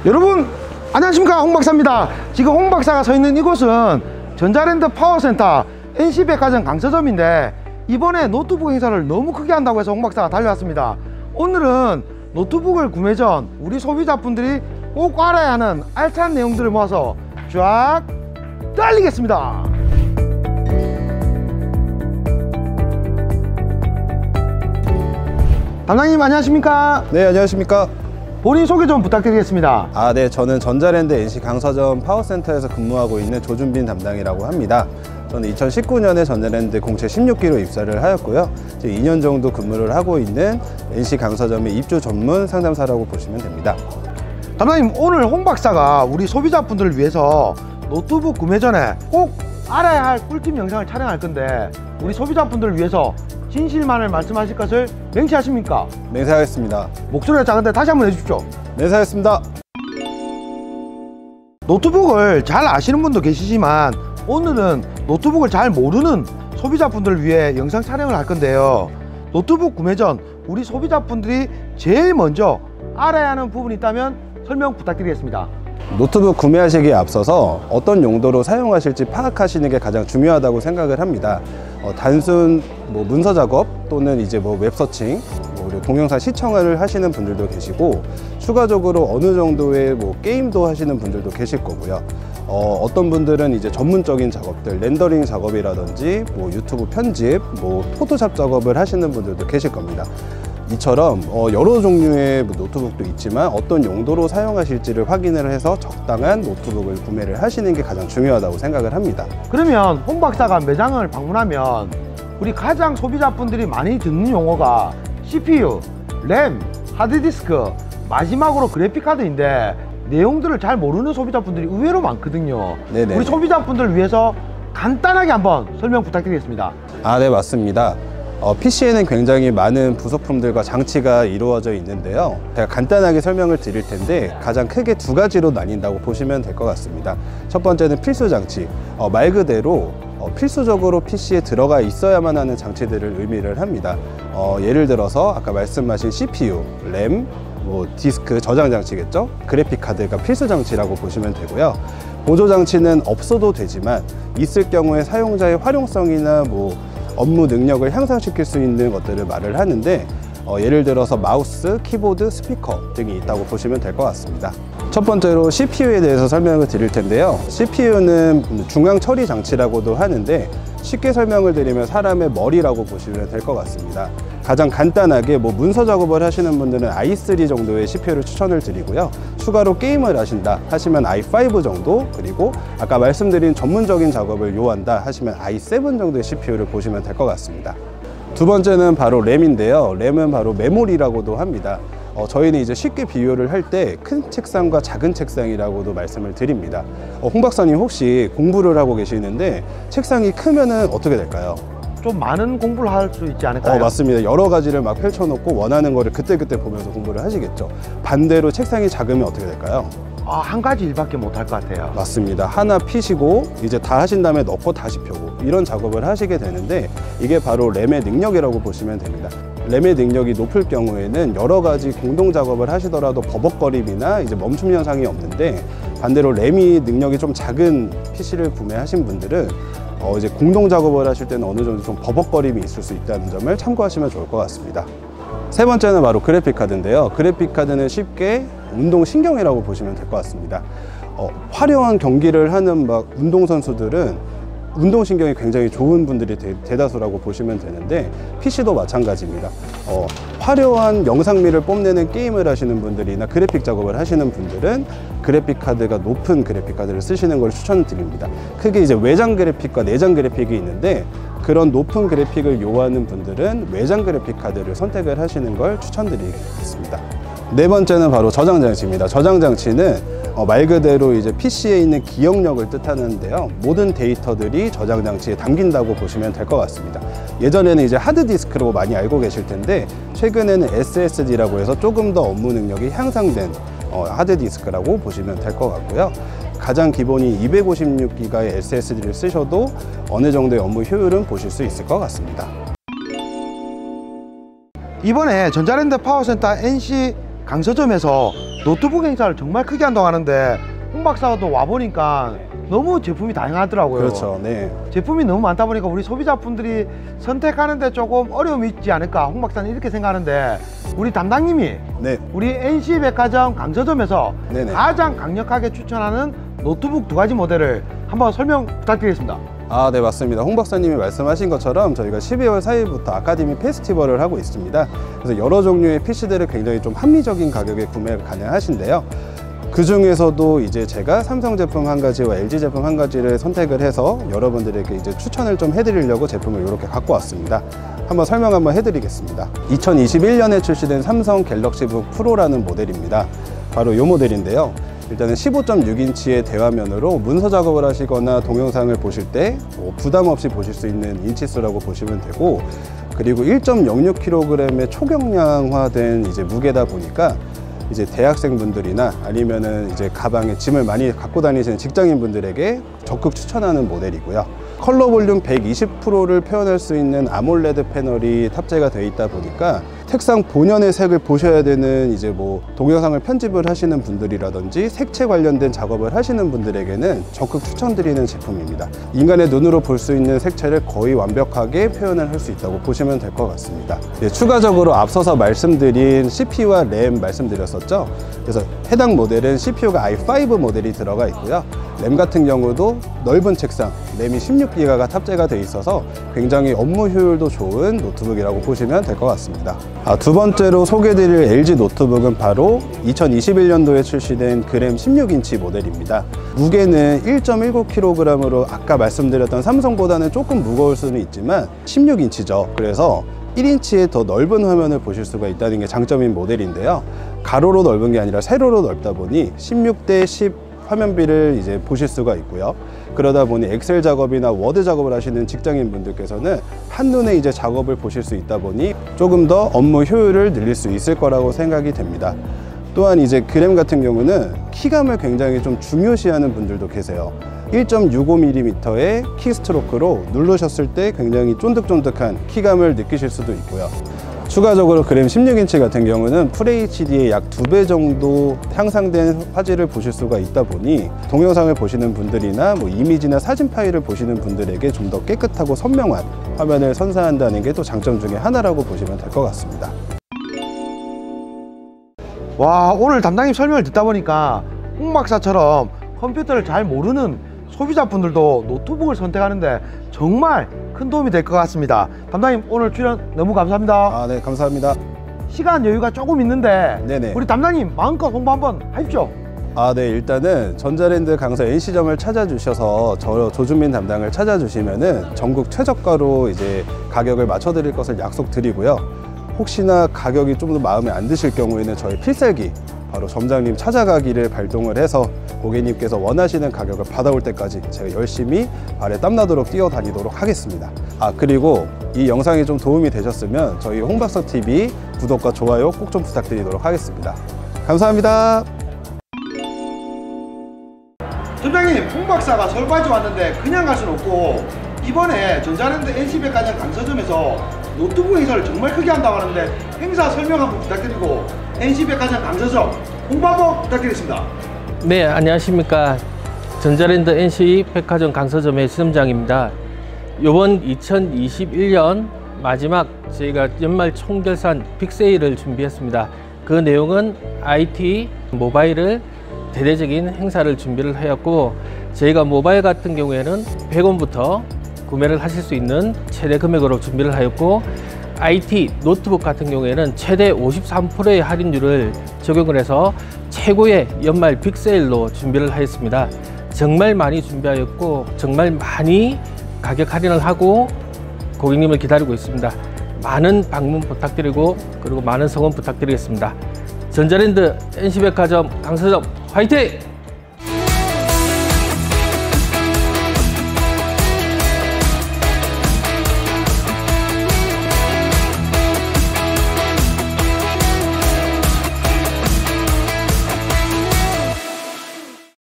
여러분 안녕하십니까, 홍박사입니다. 지금 홍박사가 서 있는 이곳은 전자랜드 파워센터 NC백화점 강서점인데, 이번에 노트북 행사를 너무 크게 한다고 해서 홍박사가 달려왔습니다. 오늘은 노트북을 구매 전 우리 소비자분들이 꼭 알아야 하는 알찬 내용들을 모아서 쫙 달리겠습니다. 담당님 안녕하십니까? 네, 안녕하십니까? 본인 소개 좀 부탁드리겠습니다. 네, 저는 전자랜드 NC 강서점 파워센터에서 근무하고 있는 조준빈 담당이라고 합니다. 저는 2019년에 전자랜드 공채 16기로 입사를 하였고요. 이제 2년 정도 근무를 하고 있는 NC 강서점의 입주 전문 상담사라고 보시면 됩니다. 담당님, 오늘 홍박사가 우리 소비자분들을 위해서 노트북 구매 전에 꼭 알아야 할 꿀팁 영상을 촬영할 건데, 우리 소비자분들을 위해서 진실만을 말씀하실 것을 맹세하십니까? 맹세하겠습니다. 목소리가 작은데 다시 한번 해주십시오. 맹세하겠습니다. 노트북을 잘 아시는 분도 계시지만 오늘은 노트북을 잘 모르는 소비자분들을 위해 영상 촬영을 할 건데요, 노트북 구매 전 우리 소비자분들이 제일 먼저 알아야 하는 부분이 있다면 설명 부탁드리겠습니다. 노트북 구매하시기에 앞서서 어떤 용도로 사용하실지 파악하시는 게 가장 중요하다고 생각을 합니다. 단순 문서 작업 또는 이제 웹서칭, 그리고 동영상 시청을 하시는 분들도 계시고, 추가적으로 어느 정도의 게임도 하시는 분들도 계실 거고요. 어떤 분들은 이제 전문적인 작업들, 렌더링 작업이라든지 유튜브 편집, 포토샵 작업을 하시는 분들도 계실 겁니다. 이처럼 여러 종류의 노트북도 있지만 어떤 용도로 사용하실지를 확인을 해서 적당한 노트북을 구매를 하시는 게 가장 중요하다고 생각을 합니다. 그러면 홍박사가 매장을 방문하면 우리 가장 소비자분들이 많이 듣는 용어가 CPU, 램, 하드디스크, 마지막으로 그래픽카드인데, 내용들을 잘 모르는 소비자분들이 의외로 많거든요. 네네. 우리 소비자분들을 위해서 간단하게 한번 설명 부탁드리겠습니다. 네, 맞습니다. PC에는 굉장히 많은 부속품들과 장치가 이루어져 있는데요, 제가 간단하게 설명을 드릴 텐데 가장 크게 두 가지로 나뉜다고 보시면 될 것 같습니다. 첫 번째는 필수 장치, 말 그대로 필수적으로 PC에 들어가 있어야만 하는 장치들을 의미를 합니다. 예를 들어서 아까 말씀하신 CPU, 램, 디스크, 저장 장치겠죠? 그래픽 카드가 필수 장치라고 보시면 되고요. 보조 장치는 없어도 되지만 있을 경우에 사용자의 활용성이나 업무 능력을 향상시킬 수 있는 것들을 말을 하는데, 예를 들어서 마우스, 키보드, 스피커 등이 있다고 보시면 될 것 같습니다. 첫 번째로 CPU에 대해서 설명을 드릴 텐데요, CPU는 중앙 처리 장치라고도 하는데, 쉽게 설명을 드리면 사람의 머리라고 보시면 될 것 같습니다. 가장 간단하게 문서 작업을 하시는 분들은 i3 정도의 CPU를 추천을 드리고요, 추가로 게임을 하신다 하시면 i5 정도, 그리고 아까 말씀드린 전문적인 작업을 요한다 하시면 i7 정도의 CPU를 보시면 될 것 같습니다. 두 번째는 바로 램인데요, 램은 바로 메모리라고도 합니다. 저희는 이제 쉽게 비교를 할 때 큰 책상과 작은 책상이라고도 말씀을 드립니다. 홍 박사님, 혹시 공부를 하고 계시는데 책상이 크면은 어떻게 될까요? 좀 많은 공부를 할 수 있지 않을까요? 맞습니다. 여러 가지를 막 펼쳐놓고 원하는 거를 그때그때 보면서 공부를 하시겠죠. 반대로 책상이 작으면 어떻게 될까요? 한 가지 일밖에 못 할 것 같아요. 맞습니다. 하나 피시고 이제 다 하신 다음에 넣고 다시 펴고 이런 작업을 하시게 되는데, 이게 바로 램의 능력이라고 보시면 됩니다. 램의 능력이 높을 경우에는 여러 가지 공동 작업을 하시더라도 버벅거림이나 이제 멈춤 현상이 없는데, 반대로 램이 능력이 좀 작은 PC를 구매하신 분들은 이제 공동 작업을 하실 때는 어느 정도 좀 버벅거림이 있을 수 있다는 점을 참고하시면 좋을 것 같습니다. 세 번째는 바로 그래픽 카드인데요, 그래픽 카드는 쉽게 운동신경이라고 보시면 될 것 같습니다. 화려한 경기를 하는 운동선수들은 운동신경이 굉장히 좋은 분들이 대다수라고 보시면 되는데, PC도 마찬가지입니다. 화려한 영상미를 뽐내는 게임을 하시는 분들이나 그래픽 작업을 하시는 분들은 그래픽 카드가 높은 그래픽 카드를 쓰시는 걸 추천드립니다. 크게 이제 외장 그래픽과 내장 그래픽이 있는데, 그런 높은 그래픽을 요하는 분들은 외장 그래픽 카드를 선택을 하시는 걸 추천드리겠습니다. 네 번째는 바로 저장 장치입니다. 저장 장치는 말 그대로 이제 PC에 있는 기억력을 뜻하는데요, 모든 데이터들이 저장 장치에 담긴다고 보시면 될 것 같습니다. 예전에는 이제 하드디스크로 많이 알고 계실 텐데, 최근에는 SSD라고 해서 조금 더 업무 능력이 향상된 하드디스크라고 보시면 될 것 같고요. 가장 기본이 256기가의 SSD를 쓰셔도 어느 정도의 업무 효율은 보실 수 있을 것 같습니다. 이번에 전자랜드 파워센터 NC 강서점에서 노트북 행사를 정말 크게 한다고 하는데 홍 박사도 와보니까 너무 제품이 다양하더라고요. 그렇죠. 네. 제품이 너무 많다 보니까 우리 소비자분들이 선택하는데 조금 어려움이 있지 않을까, 홍 박사는 이렇게 생각하는데, 우리 담당님이 네. 우리 NC백화점 강서점에서 네네. 가장 강력하게 추천하는 노트북 2가지 모델을 한번 설명 부탁드리겠습니다. 아, 네, 맞습니다. 홍 박사님이 말씀하신 것처럼 저희가 12월 4일부터 아카데미 페스티벌을 하고 있습니다. 그래서 여러 종류의 PC들을 굉장히 좀 합리적인 가격에 구매가 가능하신데요. 그 중에서도 이제 제가 삼성 제품 한 가지와 LG 제품 한 가지를 선택을 해서 여러분들에게 이제 추천을 좀 해드리려고 제품을 이렇게 갖고 왔습니다. 한번 설명 한번 해드리겠습니다. 2021년에 출시된 삼성 갤럭시북 프로라는 모델입니다. 바로 이 모델인데요. 일단은 15.6인치의 대화면으로 문서 작업을 하시거나 동영상을 보실 때 부담 없이 보실 수 있는 인치수라고 보시면 되고, 그리고 1.06kg의 초경량화된 이제 무게다 보니까 이제 대학생분들이나 아니면은 이제 가방에 짐을 많이 갖고 다니시는 직장인분들에게 적극 추천하는 모델이고요. 컬러 볼륨 120%를 표현할 수 있는 아몰레드 패널이 탑재가 되어 있다 보니까 책상 본연의 색을 보셔야 되는 이제 뭐 동영상을 편집을 하시는 분들이라든지 색채 관련된 작업을 하시는 분들에게는 적극 추천드리는 제품입니다. 인간의 눈으로 볼 수 있는 색채를 거의 완벽하게 표현을 할 수 있다고 보시면 될 것 같습니다. 네, 추가적으로 앞서서 말씀드린 CPU와 램 말씀드렸었죠. 그래서 해당 모델은 CPU가 i5 모델이 들어가 있고요. 램 같은 경우도 넓은 책상, 램이 16기가가 탑재가 되어 있어서 굉장히 업무 효율도 좋은 노트북이라고 보시면 될 것 같습니다. 두 번째로 소개해드릴 LG 노트북은 바로 2021년도에 출시된 그램 16인치 모델입니다. 무게는 1.19kg으로 아까 말씀드렸던 삼성보다는 조금 무거울 수는 있지만 16인치죠. 그래서 1인치의 더 넓은 화면을 보실 수가 있다는 게 장점인 모델인데요. 가로로 넓은 게 아니라 세로로 넓다 보니 16대 10 화면비를 이제 보실 수가 있고요. 그러다 보니 엑셀 작업이나 워드 작업을 하시는 직장인 분들께서는 한눈에 이제 작업을 보실 수 있다 보니 조금 더 업무 효율을 늘릴 수 있을 거라고 생각이 됩니다. 또한 이제 그램 같은 경우는 키감을 굉장히 좀 중요시하는 분들도 계세요. 1.65mm의 키스트로크로 누르셨을 때 굉장히 쫀득쫀득한 키감을 느끼실 수도 있고요. 추가적으로 그램 16인치 같은 경우는 FHD의 약 2배 정도 향상된 화질을 보실 수가 있다 보니 동영상을 보시는 분들이나 뭐 이미지나 사진 파일을 보시는 분들에게 좀 더 깨끗하고 선명한 화면을 선사한다는 게 또 장점 중에 하나라고 보시면 될 것 같습니다. 와, 오늘 담당님 설명을 듣다 보니까 홍 박사처럼 컴퓨터를 잘 모르는 소비자분들도 노트북을 선택하는데 정말 큰 도움이 될 것 같습니다. 담당님 오늘 출연 너무 감사합니다. 네, 감사합니다. 시간 여유가 조금 있는데 네네. 우리 담당님 마음껏 홍보 한번 하십시오. 네, 일단은 전자랜드 강서 NC점을 찾아주셔서 저 조준민 담당을 찾아주시면은 전국 최저가로 이제 가격을 맞춰드릴 것을 약속드리고요. 혹시나 가격이 좀 더 마음에 안 드실 경우에는 저희 필살기 바로 점장님 찾아가기를 발동을 해서 고객님께서 원하시는 가격을 받아올 때까지 제가 열심히 발에 땀나도록 뛰어다니도록 하겠습니다. 그리고 이 영상이 좀 도움이 되셨으면 저희 홍박사TV 구독과 좋아요 꼭 좀 부탁드리도록 하겠습니다. 감사합니다. 점장님, 홍 박사가 서울까지 왔는데 그냥 갈 수는 없고 이번에 전자랜드 NC백화점 강서점에서 노트북 행사를 정말 크게 한다고 하는데 행사 설명 한번 부탁드리고 NC백화점 강서점 홍보 한번 부탁드리겠습니다. 네, 안녕하십니까. 전자랜드 NC백화점 강서점의 지점장입니다. 이번 2021년 마지막 저희가 연말 총결산 빅세일을 준비했습니다. 그 내용은 IT, 모바일을 대대적인 행사를 준비를 하였고, 저희가 모바일 같은 경우에는 100원부터 구매를 하실 수 있는 최대 금액으로 준비를 하였고, IT 노트북 같은 경우에는 최대 53%의 할인율을 적용을 해서 최고의 연말 빅세일로 준비를 하였습니다. 정말 많이 준비하였고 정말 많이 가격 할인을 하고 고객님을 기다리고 있습니다. 많은 방문 부탁드리고 그리고 많은 성원 부탁드리겠습니다. 전자랜드 NC백화점 강서점 화이팅!